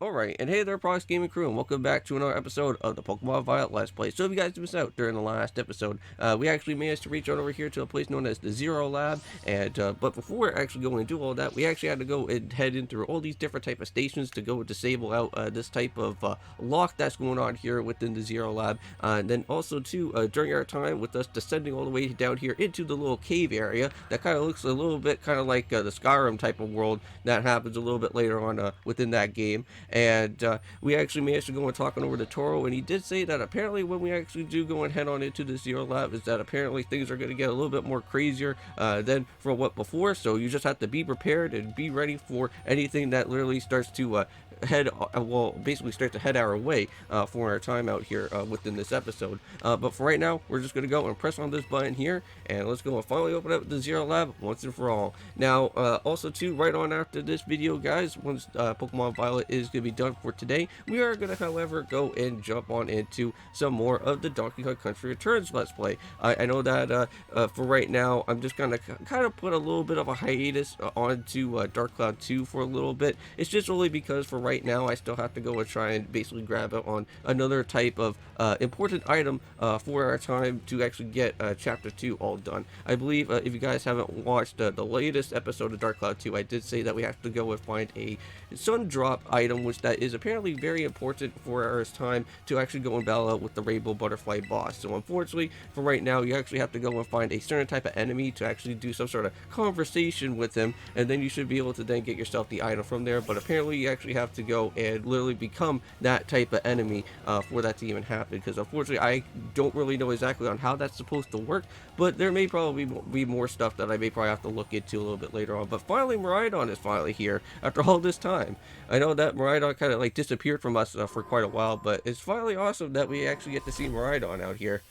Alright, and hey there, Prox Gaming Crew, and welcome back to another episode of the Pokemon Violet Let's Play. So if you guys missed out during the last episode, we actually managed to reach out over here to a place known as the Zero Lab, and but before we're actually going to do all that, we actually had to go and head in through all these different type of stations to go disable out this type of lock that's going on here within the Zero Lab. And then also too, during our time with us descending all the way down here into the little cave area, that kind of looks a little bit kind of like the Skyrim type of world that happens a little bit later on within that game. And we actually managed to go and talk on over to Turo, and he did say that apparently when we actually do go and head on into the Zero Lab, is that apparently things are going to get a little bit more crazier than for what before. So you just have to be prepared and be ready for anything that literally starts to basically start to head our way for our time out here within this episode. But for right now, we're just going to go and press on this button here, and let's go and finally open up the Zero Lab once and for all. Now, also too, right on after this video, guys, once Pokemon Violet is going to be done for today, we are going to, however, go and jump on into some more of the Donkey Kong Country Returns Let's Play. I know that for right now, I'm just going to kind of put a little bit of a hiatus onto Dark Cloud 2 for a little bit. It's just only because for right now, I still have to go and try and basically grab it on another type of important item for our time to actually get Chapter 2 all done. I believe if you guys haven't watched the latest episode of Dark Cloud 2, I did say that we have to go and find a sun drop item, which that is apparently very important for our time to actually go and battle out with the Rainbow Butterfly boss. So unfortunately, for right now, you actually have to go and find a certain type of enemy to actually do some sort of conversation with him, and then you should be able to then get yourself the item from there. But apparently, you actually have to go and literally become that type of enemy for that to even happen, because unfortunately, I don't really know exactly on how that's supposed to work, but there may probably be more stuff that I may probably have to look into a little bit later on. But finally, Miraidon is finally here after all this time. I know that Miraidon kind of like disappeared from us for quite a while, but it's finally awesome that we actually get to see Miraidon out here.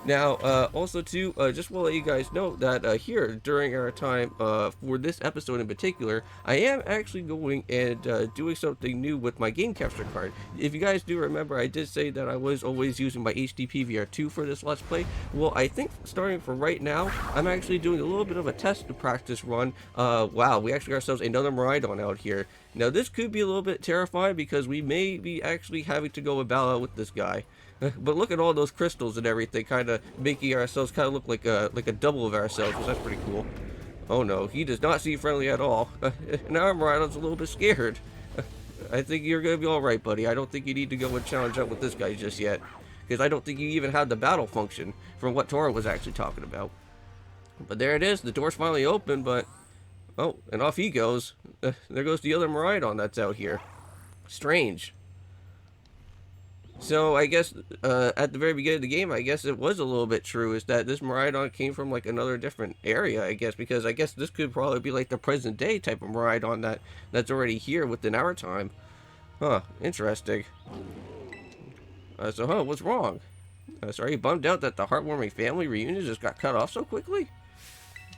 Now, also too, just want to let you guys know that here during our time for this episode in particular, I am actually going and doing something new with my game capture card. If you guys do remember, I did say that I was always using my HD PVR2 for this Let's Play. Well, I think starting from right now, I'm actually doing a little bit of a test practice run. Wow, we actually got ourselves another Miraidon out here. Now, this could be a little bit terrifying because we may be actually having to go and battle out with this guy. But look at all those crystals and everything, kind of making ourselves kind of look like a double of ourselves, which that's pretty cool. Oh no, he does not seem friendly at all. Now Miraidon's a little bit scared. I think you're gonna be all right, buddy. I don't think you need to go and challenge up with this guy just yet, because I don't think you even had the battle function from what Turo was actually talking about. But there it is. The door's finally open, but oh, and off he goes. There goes the other Miraidon that's out here. Strange. So I guess at the very beginning of the game, I guess it was a little bit true, is that this Miraidon came from like another different area, I guess, because I guess this could probably be like the present day type of Miraidon that's already here within our time. Huh, interesting. What's wrong? So are you bummed out that the heartwarming family reunion just got cut off so quickly?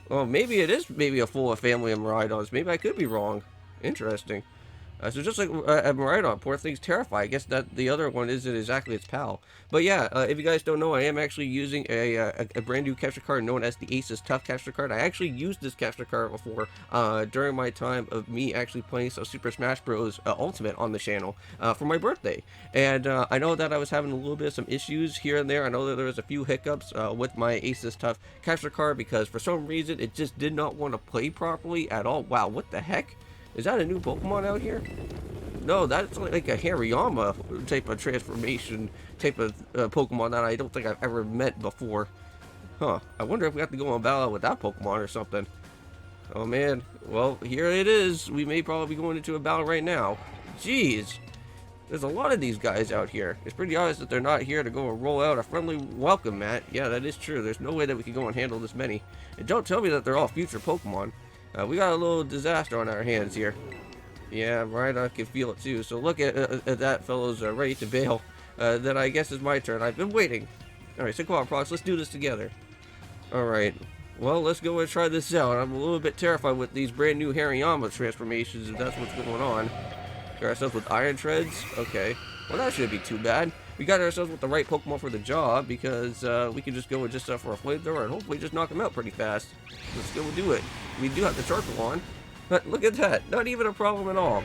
Well, maybe it is maybe a full family of Miraidons. Maybe I could be wrong. Interesting. So just like Miraidon, poor thing's terrified. I guess that the other one isn't exactly its pal. But yeah, if you guys don't know, I am actually using a brand new capture card known as the Aces Tough capture card. I actually used this capture card before during my time of me actually playing some Super Smash Bros. Ultimate on the channel for my birthday. And I know that I was having a little bit of some issues here and there. I know that there was a few hiccups with my Aces Tough capture card because for some reason it just did not want to play properly at all. Wow, what the heck? Is that a new Pokemon out here? No, that's like a Hariyama type of transformation type of Pokemon that I don't think I've ever met before. Huh, I wonder if we have to go on battle with that Pokemon or something. Oh man, well, here it is. We may probably be going into a battle right now. Jeez, there's a lot of these guys out here. It's pretty obvious that they're not here to go and roll out a friendly welcome mat. Yeah, that is true. There's no way that we can go and handle this many. And don't tell me that they're all future Pokemon. We got a little disaster on our hands here. Yeah, Miraidon can feel it too. So look at that fellow's ready to bail. Then I guess it's my turn. I've been waiting. Alright, so come on, Prox. Let's do this together. Alright. Well, let's go and try this out. I'm a little bit terrified with these brand new Hariyama transformations, if that's what's going on. Got ourselves with Iron Treads. Okay. Well, that shouldn't be too bad. We got ourselves with the right Pokemon for the job, because we can just go and just for a flamethrower and hopefully just knock them out pretty fast. Let's go do it. We do have the Charcoal on. But look at that. Not even a problem at all.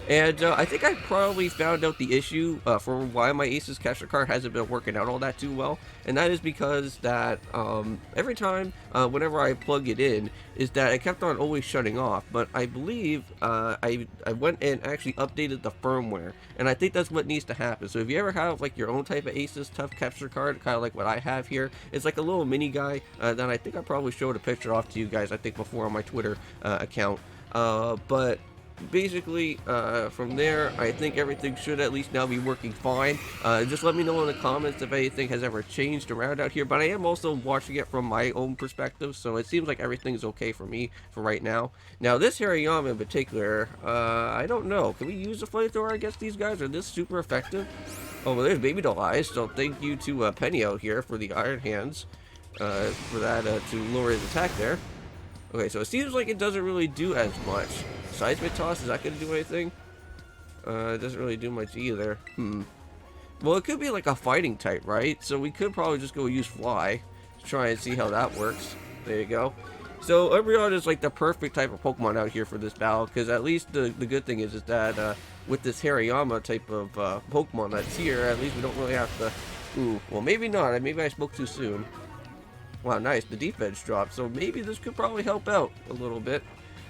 And I think I probably found out the issue for why my Aces capture card hasn't been working out all that too well, and that is because that every time whenever I plug it in, is that it kept on always shutting off. But I believe I went and actually updated the firmware, and I think that's what needs to happen. So if you ever have like your own type of Aces tough capture card, kind of like what I have here, it's like a little mini guy that I think I probably showed a picture off to you guys, I think before on my Twitter account, but basically from there I think everything should at least now be working fine. Just let me know in the comments if anything has ever changed around out here, but I am also watching it from my own perspective, so it seems like everything's okay for me for right now. Now this Hariyama in particular, I don't know, can we use a flamethrower against these guys? Are this super effective? Oh well, there's Baby Doll Eyes, so thank you to Penny out here for the Iron Hands for that to lower his attack there. Okay, so it seems like it doesn't really do as much. Seismic Toss, is that going to do anything? It doesn't really do much either. Well, it could be like a fighting type, right? So we could probably just go use Fly to try and see how that works. There you go. So Umbreon is like the perfect type of Pokemon out here for this battle, because at least the good thing is that with this Hariyama type of Pokemon that's here, at least we don't really have to... Ooh, well maybe not. Maybe I spoke too soon. Wow, nice. The defense dropped, so maybe this could probably help out a little bit,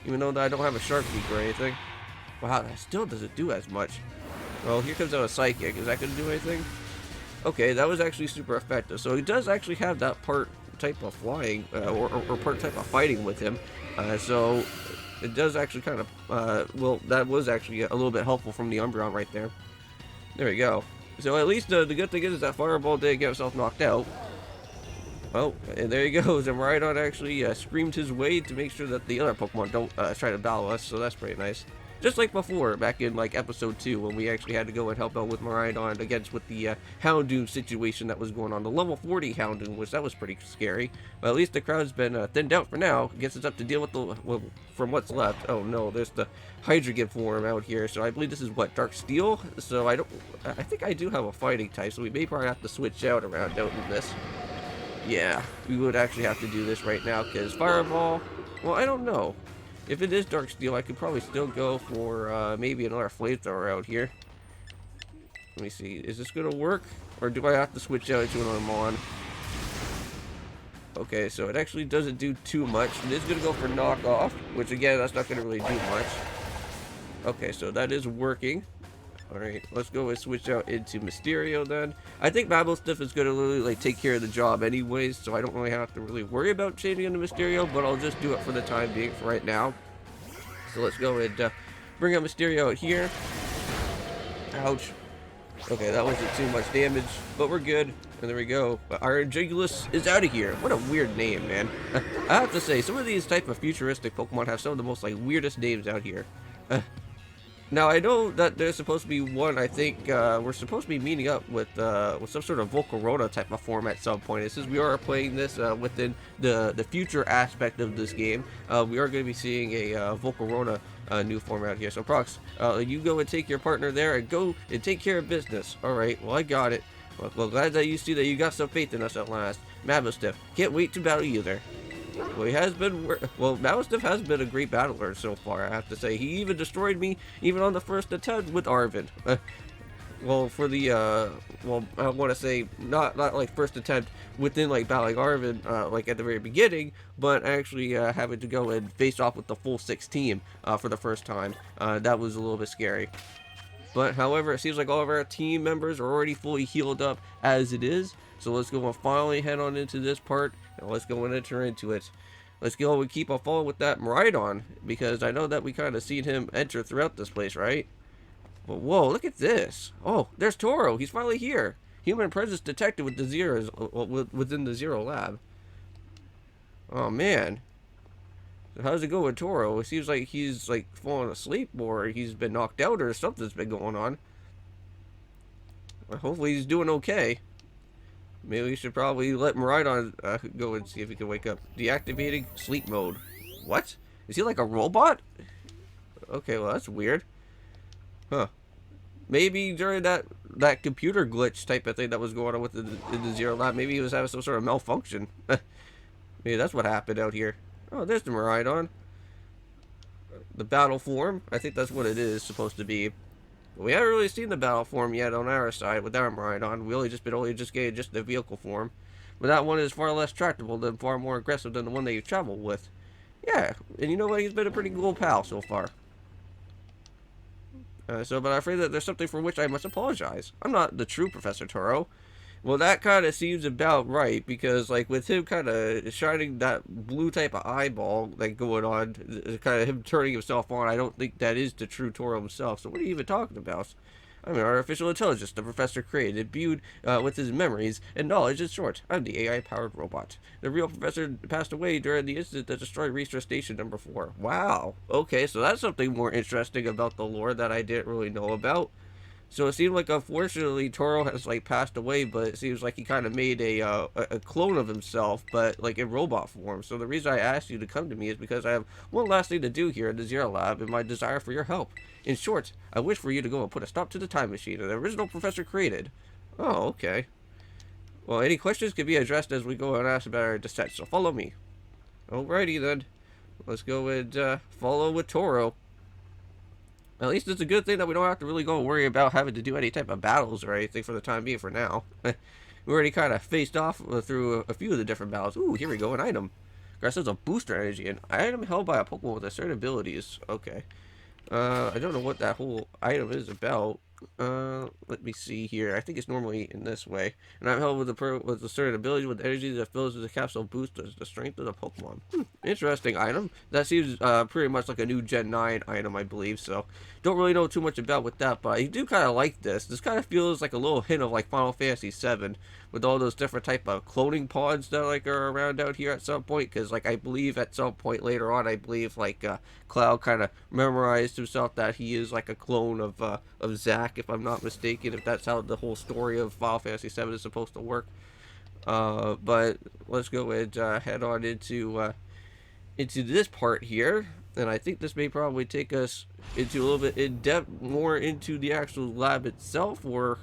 even though I don't have a Shark Beak or anything. Wow, that still doesn't do as much. Well, here comes out a Psychic. Is that going to do anything? Okay, that was actually super effective. So he does actually have that part type of flying, or part type of fighting with him. So it does actually kind of, well, that was actually a little bit helpful from the Umbreon right there. There we go. So at least the good thing is that Fireball didn't get himself knocked out. Oh, and there he goes, and Rhydon actually screamed his way to make sure that the other Pokemon don't try to battle us, so that's pretty nice. Just like before, back in like episode 2, when we actually had to go and help out with Rhydon against with the Houndoom situation that was going on. The level 40 Houndoom, which that was pretty scary. But at least the crowd's been thinned out for now. I guess it's up to deal with the, well, from what's left. Oh no, there's the Hydreigon form out here, so I believe this is what, Dark Steel? So I think I do have a fighting type, so we may probably have to switch out around out in this. Yeah, we would actually have to do this right now, because Fireball, well, I don't know. If it is Dark Steel, I could probably still go for maybe another Flamethrower out here. Let me see, is this going to work? Or do I have to switch out to another Mon? Okay, so it actually doesn't do too much. It is going to go for Knock Off, which again, that's not going to really do much. Okay, so that is working. Alright, let's go and switch out into Mysterio then. I think Babblestiff is going to literally like take care of the job anyways, so I don't really have to really worry about changing into Mysterio, but I'll just do it for the time being for right now. So let's go and bring out Mysterio out here. Ouch. Okay, that wasn't too much damage, but we're good. And there we go. Iron Jigulus is out of here. What a weird name, man. I have to say, some of these type of futuristic Pokemon have some of the most like weirdest names out here. Now I know that there's supposed to be one. I think we're supposed to be meeting up with some sort of Volcarona type of form at some point. It says we are playing this within the future aspect of this game. We are going to be seeing a Volcarona new form out here. So Prox, you go and take your partner there and go and take care of business. All right. Well, I got it. Well, glad that you see that you got some faith in us at last. Babblestiff, can't wait to battle you there. Well, Babblestiff has been a great battler so far, I have to say. He even destroyed me, even on the first attempt with Arven. Well, for the, well, I want to say, not like first attempt within, like, battling Arven, like, at the very beginning, but actually having to go and face off with the full 6 team for the first time. That was a little bit scary. But, however, it seems like all of our team members are already fully healed up as it is. So let's go and finally head on into this part, and let's go and enter into it. Let's go and keep on following with that Rhydon, because I know that we kind of seen him enter throughout this place, right? But whoa, look at this. Oh, there's Turo. He's finally here. Human presence detected with the Zeros, within the Zero lab. Oh, man. So how does it go with Turo? It seems like he's like falling asleep, or he's been knocked out, or something's been going on. Well, hopefully he's doing okay. Maybe we should probably let Rhydon go and see if he can wake up. Deactivating sleep mode. What? Is he like a robot? Okay, well that's weird. Huh. Maybe during that computer glitch type of thing that was going on with the Zero Lab, maybe he was having some sort of malfunction. Maybe that's what happened out here. Oh, there's the Rhydon. the battle form. I think that's what it is supposed to be. But we haven't really seen the battle form yet on our side with our ride on. We only just getting just the vehicle form. But that one is far less tractable and far more aggressive than the one that you travel with. Yeah, and you know what? He's been a pretty cool pal so far. But I'm afraid that there's something for which I must apologize. I'm not the true Professor Turo. Well, that kind of seems about right, because, like, with him kind of shining that blue type of eyeball, like, going on, kind of him turning himself on, I don't think that is the true Toro himself. So what are you even talking about? I'm an artificial intelligence the professor created, imbued with his memories and knowledge. In short, I'm the AI-powered robot. The real professor passed away during the incident that destroyed Research Station number 4. Wow. Okay, so that's something more interesting about the lore that I didn't really know about. So it seemed like, unfortunately, Toro has, like, passed away, but it seems like he kind of made a clone of himself, but, like, in robot form. So the reason I asked you to come to me is because I have one last thing to do here in the Zero Lab and my desire for your help. In short, I wish for you to go and put a stop to the time machine that the original professor created. Oh, okay. Well, any questions can be addressed as we go and ask about our descent, so follow me. Alrighty, then. Let's go and follow with Toro. At least it's a good thing that we don't have to really go and worry about having to do any type of battles or anything for the time being for now. We already kind of faced off through a few of the different battles. Ooh, here we go, an item. Grass has a booster energy, an item held by a Pokemon with certain abilities. Okay. I don't know what that whole item is about. Let me see here. I think it's normally in this way. And I'm held with a certain ability with energy that fills the capsule boosters the strength of the Pokemon. Interesting item. That seems pretty much like a new Gen 9 item, I believe. So don't really know too much about with that, but I do kind of like this. This kind of feels like a little hint of like Final Fantasy 7 with all those different type of cloning pods that like are around out here at some point. Because like I believe at some point later on, I believe like Cloud kind of memorized himself that he is like a clone of Zack, if I'm not mistaken, if that's how the whole story of Final Fantasy 7 is supposed to work. But let's go and head on into this part here, and I think this may probably take us into a little bit in depth, more into the actual lab itself, or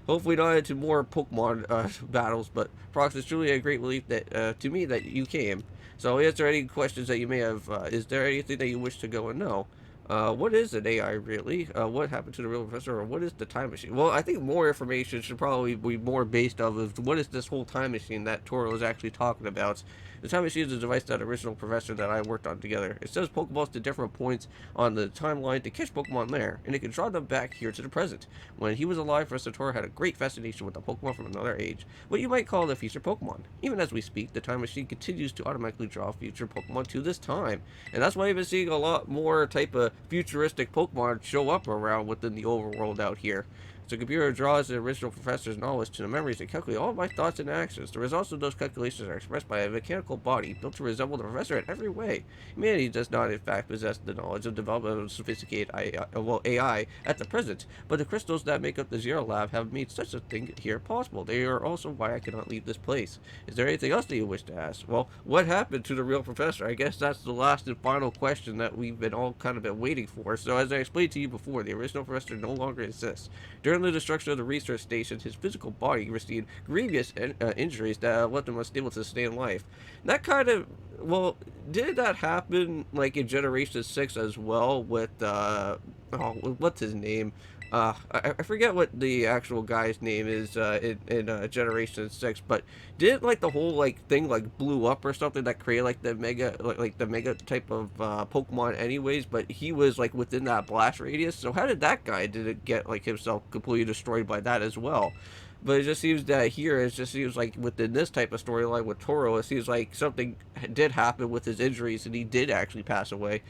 hopefully not into more Pokemon battles. But Prox, it's truly a great relief that to me that you came. So I'll answer any questions that you may have. Is there anything that you wish to go and know? What is an AI really? What happened to the real professor? Or what is the time machine? Well, I think more information should probably be more based off of what is this whole time machine that Toro is actually talking about. The time machine is a device that original professor that I worked on together. It sends Pokeballs to different points on the timeline to catch Pokemon there, and it can draw them back here to the present. When he was alive, Professor Toro had a great fascination with the Pokemon from another age, what you might call the future Pokemon. Even as we speak, the time machine continues to automatically draw future Pokemon to this time, and that's why we've been seeing a lot more type of futuristic Pokemon show up around within the overworld out here. So the computer draws the original professor's knowledge to the memories and calculate all of my thoughts and actions. The results of those calculations are expressed by a mechanical body built to resemble the professor in every way. Humanity does not, in fact, possess the knowledge of development of sophisticated AI at the present, but the crystals that make up the Zero Lab have made such a thing here possible. They are also why I cannot leave this place. Is there anything else that you wish to ask? Well, what happened to the real professor? I guess that's the last and final question that we've been all kind of been waiting for. So as I explained to you before, the original professor no longer exists. During the destruction of the research station, his physical body received grievous injuries that left him unstable to sustain life. That kind of, well, did that happen like in Generation 6 as well with, what's his name? I forget what the actual guy's name is in Generation 6, but did like the whole like thing like blew up or something that created like the mega like the mega type of Pokemon anyways, but he was like within that blast radius. So how did that guy did it get like himself completely destroyed by that as well? But it just seems that here it just seems like within this type of storyline with Toro, it seems like something did happen with his injuries and he did actually pass away.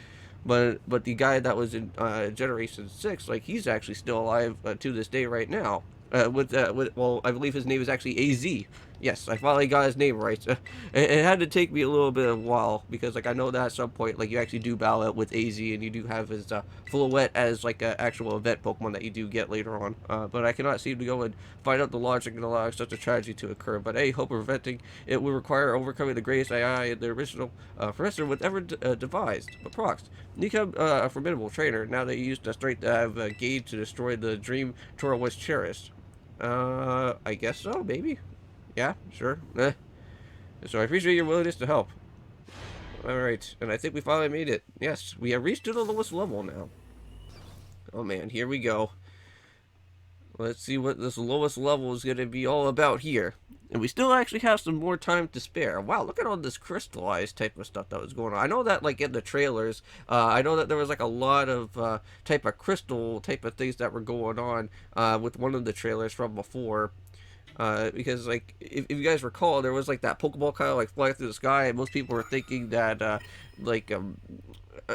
But the guy that was in Generation 6, like he's actually still alive to this day right now. Well, I believe his name is actually AZ. Yes, I finally got his name right. It had to take me a little bit of a while because like I know that at some point like you actually do battle it with AZ and you do have his Floette as like an actual event Pokemon that you do get later on. But I cannot seem to go and find out the logic and allow such a tragedy to occur. But a hope of preventing it will require overcoming the greatest AI and the original professor would ever devised. But Prox, you become a formidable trainer now that you used the strength to have gained to destroy the dream Toro was cherished. I guess so, maybe. Yeah, sure. So I appreciate your willingness to help. Alright, and I think we finally made it. Yes, we have reached to the lowest level now. Oh man, here we go. Let's see what this lowest level is going to be all about here. And we still actually have some more time to spare. Wow, look at all this crystallized type of stuff that was going on. I know that, like, in the trailers, I know that there was, like, a lot of type of crystal type of things that were going on with one of the trailers from before. Because, like, if you guys recall, there was, like, that Pokeball kind of, like, flying through the sky, and most people were thinking that, like,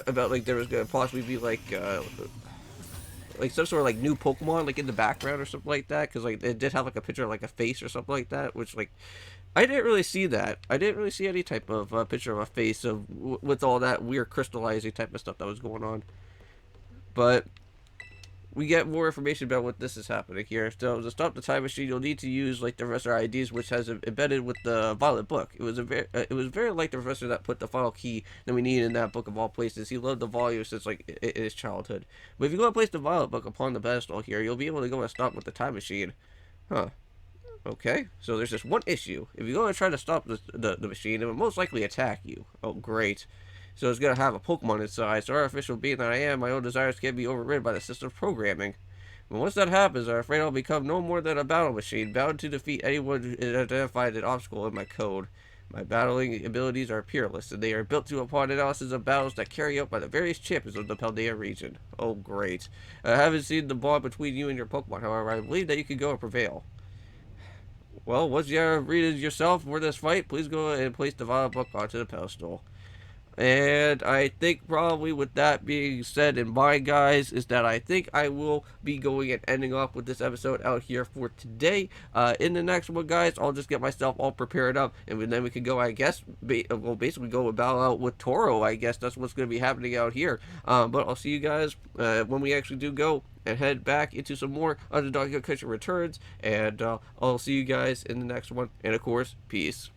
about, like, there was going to possibly be, like some sort of like new Pokemon like in the background or something like that, because like it did have like a picture of like a face or something like that, which like I didn't really see that. I didn't really see any type of picture of a face of with all that weird crystallizing type of stuff that was going on. But we get more information about what this is happening here. So to stop the time machine, you'll need to use like the Professor IDs, which has embedded with the Violet book. It was very like the Professor that put the final key that we need in that book of all places. He loved the volume since like in his childhood. But if you go and place the Violet book upon the pedestal here, you'll be able to go and stop with the time machine. Huh. Okay, so there's just one issue. If you go and try to stop the machine, it will most likely attack you. Oh, great. So it's going to have a Pokemon inside, so artificial being that I am, my own desires can be overridden by the system's programming. But once that happens, I'm afraid I'll become no more than a battle machine, bound to defeat anyone who identified an obstacle in my code. My battling abilities are peerless, and they are built to upon analysis of battles that carry out by the various champions of the Paldea region. Oh, great. I haven't seen the bond between you and your Pokemon, however, I believe that you can go and prevail. Well, once you have read yourself for this fight, please go and place the Violet book onto the pedestal. And I think probably with that being said in mind, guys, is that I think I will be going and ending off with this episode out here for today. In the next one, guys, I'll just get myself all prepared up, and then we can go, I guess, we'll basically go and battle out with Turo. I guess that's what's going to be happening out here. But I'll see you guys when we actually do go and head back into some more Underdog Cushion Returns. And I'll see you guys in the next one. And of course, peace.